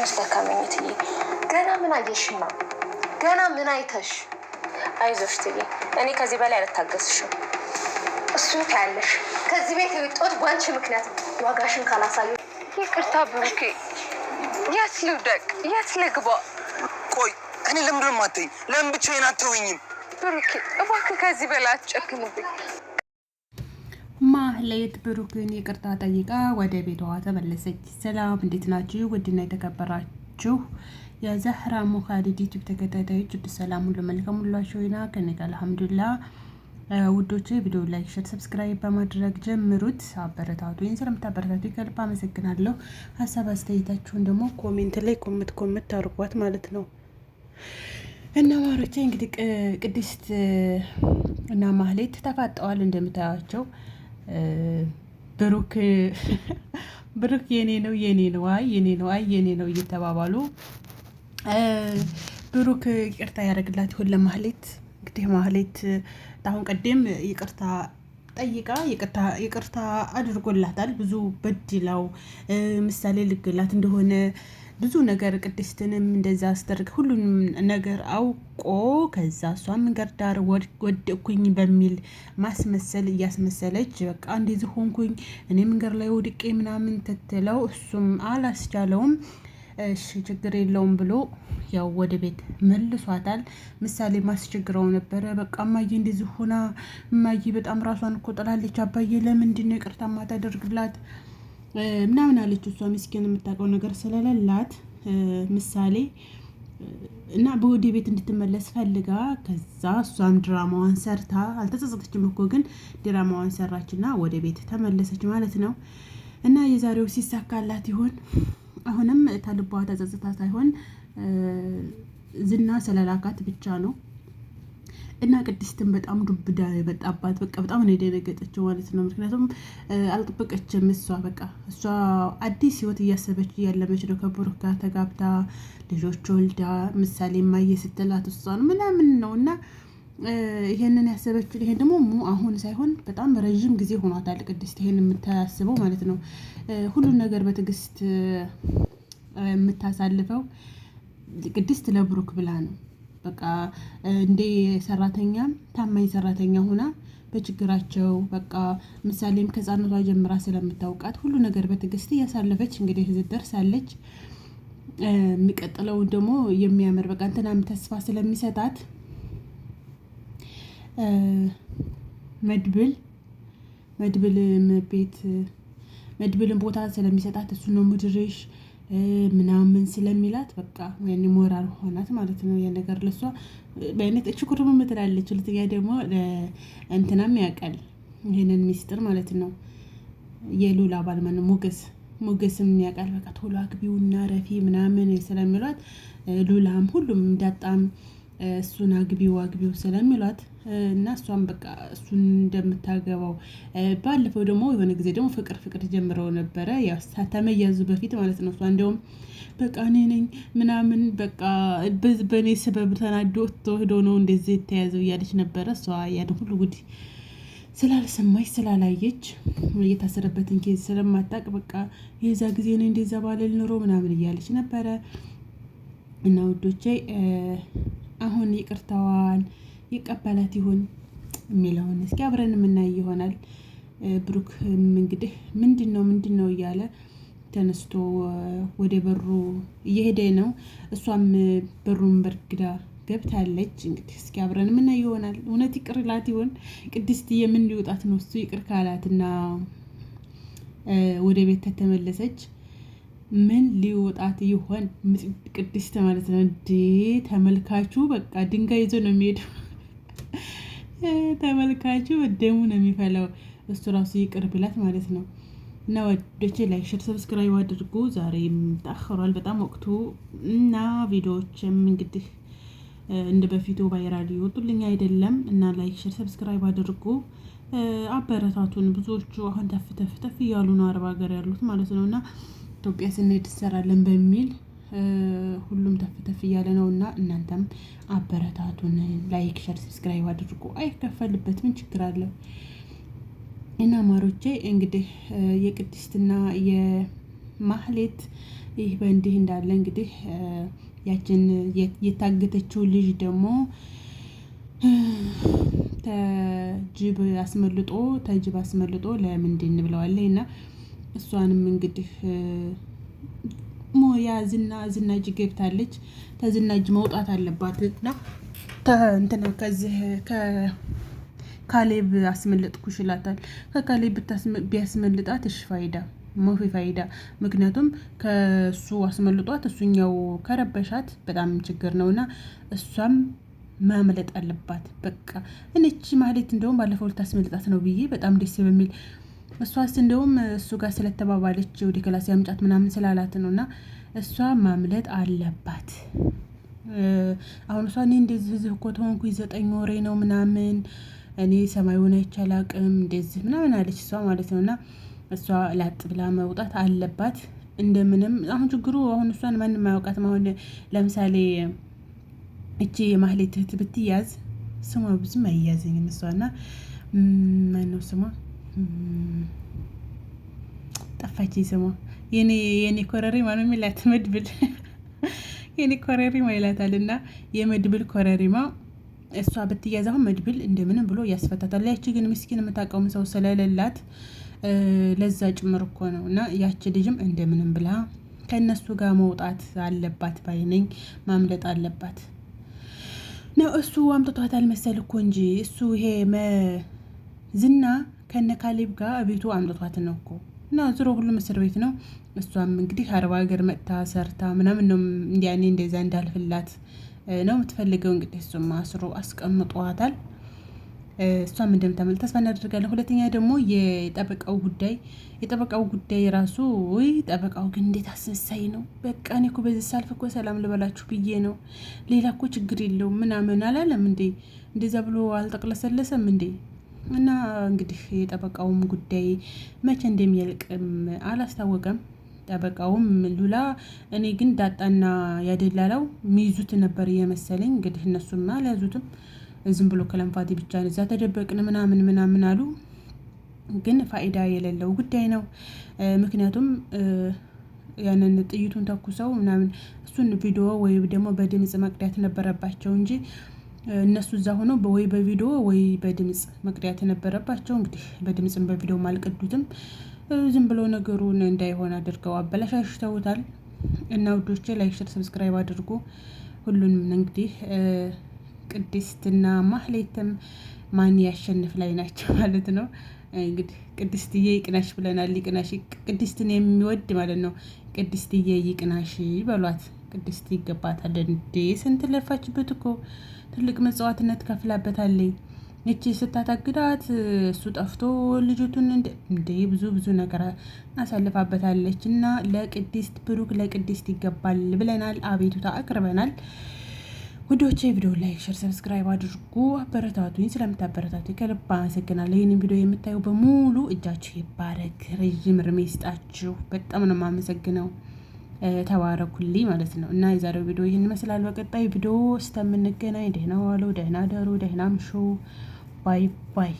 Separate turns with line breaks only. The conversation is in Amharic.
አሁንስ ደከመኝ እትዬ። ገና ምን አየሽና? ገና ምን አይተሽ? አይዞሽ እትዬ፣ እኔ ከዚህ በላይ አልታገስሽም። እሱን ታያለሽ። ከዚህ ቤት የወጣሁት በአንቺ ምክንያት ዋጋሽን ካላሳየሁ። ይቅርታ ብሩኬ። የት ልውደቅ? የት ልግባ?
ቆይ እኔ ለምንድን ነው የማትይኝ? ለምን ብቻዬን አትተውኝም?
ብሩኬ እባክህ ከዚህ በላይ አትጨክንብኝ።
ማህሌት ብሩክን ይቅርታ ጠይቃ ወደ ቤቷ ተመለሰች። ሰላም እንዴት ናችሁ? ውድና የተከበራችሁ የዛህራ ሙኻሊድ ዩቲዩብ ተከታታዮች ውድ ሰላም ሁሉ መልካም ሁላችሁ ይና ከነጋ አልሐምዱሊላህ። ውዶቼ ቪዲዮ ላይክ፣ ሼር፣ ሰብስክራይብ በማድረግ ጀምሩት። አበረታቱኝ። ስለምታበረታቱኝ ከልብ አመሰግናለሁ። ሀሳብ አስተያየታችሁን ደግሞ ኮሜንት ላይ ኮሜንት አድርጓት ማለት ነው። እና ማሮቼ እንግዲህ ቅድስት እና ማህሌት ተፋጠዋል እንደምታያቸው። ብሩክ የኔ ነው አይ የኔ ነው አይ የኔ ነው እየተባባሉ ብሩክ ይቅርታ ያደርግላት ይሆን ለማህሌት? እንግዲህ ማህሌት አሁን ቀደም ይቅርታ ጠይቃ ይቅርታ አድርጎላታል። ብዙ በድላው ምሳሌ ልግላት እንደሆነ ብዙ ነገር ቅድስትንም እንደዛ አስደርግ ሁሉንም ነገር አውቆ ከዛ እሷ መንገድ ዳር ወደቅኩኝ በሚል ማስመሰል እያስመሰለች በቃ እንደዚህ ሆንኩኝ እኔ መንገድ ላይ ወድቄ ምናምን ትትለው እሱም አላስቻለውም። እሺ ችግር የለውም ብሎ ያው ወደ ቤት መልሷታል። ምሳሌ ማስቸግረው ነበረ። በቃ እማዬ እንደዚህ ሆና እማዬ በጣም ራሷን እኮ ጥላለች፣ አባዬ ለምንድን ነው ይቅርታ ማታደርግላት ምናምን አለች። እሷ ምስኪን የምታውቀው ነገር ስለሌላት ምሳሌ እና በወደ ቤት እንድትመለስ ፈልጋ ከዛ እሷም ድራማዋን ሰርታ አልተጸጸተችም እኮ ግን ድራማዋን ሰራችና ወደ ቤት ተመለሰች ማለት ነው። እና የዛሬው ሲሳካላት ይሆን? አሁንም ተልቧ ተጸጽታ ሳይሆን ዝና ስለላካት ብቻ ነው። እና ቅድስትን በጣም ዱብዳ የመጣባት በቃ በጣም ነው የደነገጠችው ማለት ነው። ምክንያቱም አልጠበቀችም። እሷ አዲስ ህይወት እያሰበች እያለመች ነው። ከብሩክ ጋር ተጋብታ ልጆች ወልዳ ምሳሌ ማየ ስትላት እሷን ምናምን ነው እና ይሄንን ያሰበችው። ይሄን ደግሞ አሁን ሳይሆን በጣም ረዥም ጊዜ ሆኗታል ቅድስት ይሄን የምታስበው ማለት ነው። ሁሉን ነገር በትዕግስት የምታሳልፈው ቅድስት ለብሩክ ብላ ነው። በቃ እንደ ሰራተኛ ታማኝ ሰራተኛ ሆና በችግራቸው በቃ ምሳሌም ከህፃንነቷ ጀምራ ስለምታውቃት ሁሉ ነገር በትዕግስት እያሳለፈች እንግዲህ እዚህ ደርሳለች። የሚቀጥለው ደግሞ የሚያምር በቃ እንትናም ተስፋ ስለሚሰጣት መድብልን ቦታ ስለሚሰጣት እሱ ነው ምድርሽ ምናምን ስለሚላት በቃ ወይኔ ሞራል ሆናት ማለት ነው። ያ ነገር ለሷ በእኔ እችኩርም ምትላለች። ሁለተኛ ደግሞ እንትናም ያውቃል ይሄንን ሚስጥር ማለት ነው። የሉላ ባል ማን ሞገስም ያውቃል። በቃ ቶሎ አግቢውና ረፊ ምናምን ስለሚሏት ሉላም ሁሉም እንዳጣም እሱን አግቢው ስለሚሏት እና እሷም በቃ እሱን እንደምታገባው ባለፈው ደግሞ የሆነ ጊዜ ደግሞ ፍቅር ጀምረው ነበረ። ያው ሳተመያዙ በፊት ማለት ነው። እሷ እንደውም በቃ እኔ ነኝ ምናምን በቃ በኔ ሰበብ ተናዶ ሄዶ ነው እንደዚህ የተያዘው እያለች ነበረ። እሷ ያን ሁሉ ጉድ ስላልሰማች ስላላየች እየታሰረበትን ኬዝ ስለማታውቅ በቃ የዛ ጊዜ ነው እንደዛ ባለል ኖሮ ምናምን እያለች ነበረ። እና ውዶቼ አሁን ይቅርታዋን ይቀበላት ይሆን የሚለውን እስኪ አብረን የምናይ ይሆናል። ብሩክ እንግዲህ ምንድን ነው እያለ ተነስቶ ወደ በሩ እየሄደ ነው። እሷም በሩን በርግዳ ገብታለች። እንግዲህ እስኪ አብረን የምናይ ይሆናል። እውነት ይቅርላት ይሆን? ቅድስት የምን ሊወጣት ነው? እሱ ይቅር ካላትና ወደ ቤት ከተመለሰች ምን ሊወጣት ይሆን? ቅድስት ማለት ነው እንዴ! ተመልካቹ በቃ ድንጋይ ይዞ ነው የሚሄደው። ተመልካቹ ደሙ ነው የሚፈላው። እሱ ራሱ ይቅር ብላት ማለት ነው። እና ወዶቼ ላይክ፣ ሼር፣ ሰብስክራይብ አድርጉ። ዛሬም ተአخሯል በጣም ወቅቱ እና ቪዲዮዎችም እንግዲህ እንደ በፊቱ ቫይራል ይወጡልኝ አይደለም። እና ላይክ፣ ሼር፣ ሰብስክራይብ አድርጉ። አበረታቱን። ብዙዎቹ አሁን ተፍ እያሉ ነው አረብ ሀገር ያሉት ማለት ነውና ኢትዮጵያ ስንሄድ እንሰራለን በሚል ሁሉም ተፍ እያለ ነውና እናንተም አበረታቱን። ላይክ ሼር ሰብስክራይብ አድርጉ። አይከፈልበት ምን ችግር አለው? እና ማሮቼ እንግዲህ የቅድስትና የማህሌት ይህ በእንዲህ እንዳለ እንግዲህ ያችን የታገተችው ልጅ ደግሞ ተጅብ አስመልጦ ለምንድን ብለዋለች እና እሷንም እንግዲህ ሞያ ዝና እጅ ገብታለች። ተዝና እጅ መውጣት አለባት እና እንትና ከዚህ ከካሌብ አስመለጥኩሽ ይላታል። ከካሌብ ቢያስመልጣት እሺ ፋይዳ ምክንያቱም ከሱ አስመልጧት እሱኛው ከረበሻት በጣም ችግር ነውና እሷም ማምለጥ አለባት። በቃ እነቺ ማለት እንደውም ባለፈው ልታስመልጣት ነው ብዬ በጣም ደስ በሚል እሷስ እንደውም እሱ ጋር ስለተባባለች ወደ ክላስ ያምጫት ምናምን ስላላት ነው እና እሷ ማምለጥ አለባት። አሁን እሷ እኔ እንደዚህ እኮ ተሆንኩኝ 9 ወሬ ነው ምናምን እኔ ሰማዩን አይቼ አላቅም እንደዚህ ምናምን አለች እሷ ማለት ነው እና እሷ ላጥ ብላ መውጣት አለባት እንደምንም። አሁን ችግሩ አሁን እሷን ማንም አያውቃትም። አሁን ለምሳሌ እቺ የማህሌት እህት ብትያዝ ስሟ ብዙም አይያዘኝም። እሷና ማነው ስሟ ጠፋችኝ ስሟ የኔ ኮረሪማ ነው የሚላት መድብል የኔ ኮረሪማ ይላታል እና የመድብል ኮረሪማ እሷ ብትያዝ አሁን መድብል እንደምንም ብሎ ያስፈታታል። ያቺ ግን ምስኪን የምታውቀውም ሰው ስለሌላት ለዛ ጭምር እኮ ነው እና ያቺ ልጅም እንደምንም ብላ ከእነሱ ጋር መውጣት አለባት ባይነኝ። ማምለጥ አለባት ነው። እሱ አምጥቷታል መሰል እኮ እንጂ እሱ ይሄ ዝና ከነ ካሌብ ጋር ቤቱ አምጥቷት ነው እኮ እና ዝሮ ሁሉም እስር ቤት ነው። እሷም እንግዲህ አረብ ሀገር መጥታ ሰርታ ምናምን ነው እንዲያኔ እንደዛ እንዳልፍላት ነው የምትፈልገው። እንግዲህ እሱም አስሮ አስቀምጧታል። እሷም እንደምታመልጥ ተስፋ እናደርጋለን። ሁለተኛ ደግሞ የጠበቃው ጉዳይ ራሱ ወይ ጠበቃው ግን እንዴት አስመሳይ ነው። በቃ እኔ እኮ በዚህ ሳልፍ እኮ ሰላም ልበላችሁ ብዬ ነው። ሌላ እኮ ችግር የለውም ምናምን አላለም እንዴ? እንደዛ ብሎ አልጠቅለሰለሰም እንዴ? እና እንግዲህ የጠበቃውም ጉዳይ መቼ እንደሚያልቅም አላስታወቀም። ጠበቃውም ሉላ እኔ ግን ዳጣና ያደላላው ሚይዙት ነበር የመሰለኝ። እንግዲህ እነሱም አልያዙትም። ዝም ብሎ ከለንፋቴ ብቻ እዛ ተደበቅን ምናምን አሉ። ግን ፋይዳ የሌለው ጉዳይ ነው። ምክንያቱም ያንን ጥይቱን ተኩሰው ምናምን እሱን ቪዲዮ ወይ ደግሞ በድምጽ መቅዳት ነበረባቸው እንጂ እነሱ እዛ ሆኖ ወይ በቪዲዮ ወይ በድምጽ መቅዳት ነበረባቸው። እንግዲህ በድምጽም በቪዲዮም አልቀዱትም። ዝም ብሎ ነገሩን እንዳይሆን አድርገው አበላሻሽተውታል። እና ውዶቼ ላይክ፣ ሼር፣ ሰብስክራይብ አድርጉ። ሁሉንም እንግዲህ ቅድስትና ማህሌትም ማን ያሸንፍ ላይ ናቸው ማለት ነው። እንግዲህ ቅድስትዬ ይቅናሽ ብለናል። ይቅናሽ ቅድስትን የሚወድ ማለት ነው። ቅድስትዬ ይቅናሽ በሏት። ቅድስት ይገባታል እንዴ! ስንት ለፋችበት እኮ ትልቅ መጽዋዕትነት ከፍላበታለች። እቺ ስታታግዳት እሱ ጠፍቶ ልጅቱን እንዴ ብዙ ነገር አሳልፋበታለች። እና ለቅድስት ብሩክ ለቅድስት ይገባል ብለናል። አቤቱታ አቅርበናል። ውዶቼ ቪዲዮ ላይክ፣ ሼር፣ ሰብስክራይብ አድርጉ። አበረታቱኝ። ስለምታበረታቱኝ ከልብ አመሰግናለሁ። ይህንን ቪዲዮ የምታዩ በሙሉ እጃችሁ ይባረክ፣ ረዥም እድሜ ይስጣችሁ። በጣም ነው የማመሰግነው። ተባረኩልኝ ማለት ነው። እና የዛሬው ቪዲዮ ይህን ይመስላል። በቀጣይ ቪዲዮ እስከምንገናኝ ደህና ዋሉ፣ ደህና ደሩ፣ ደህና ምሹ። ባይ ባይ።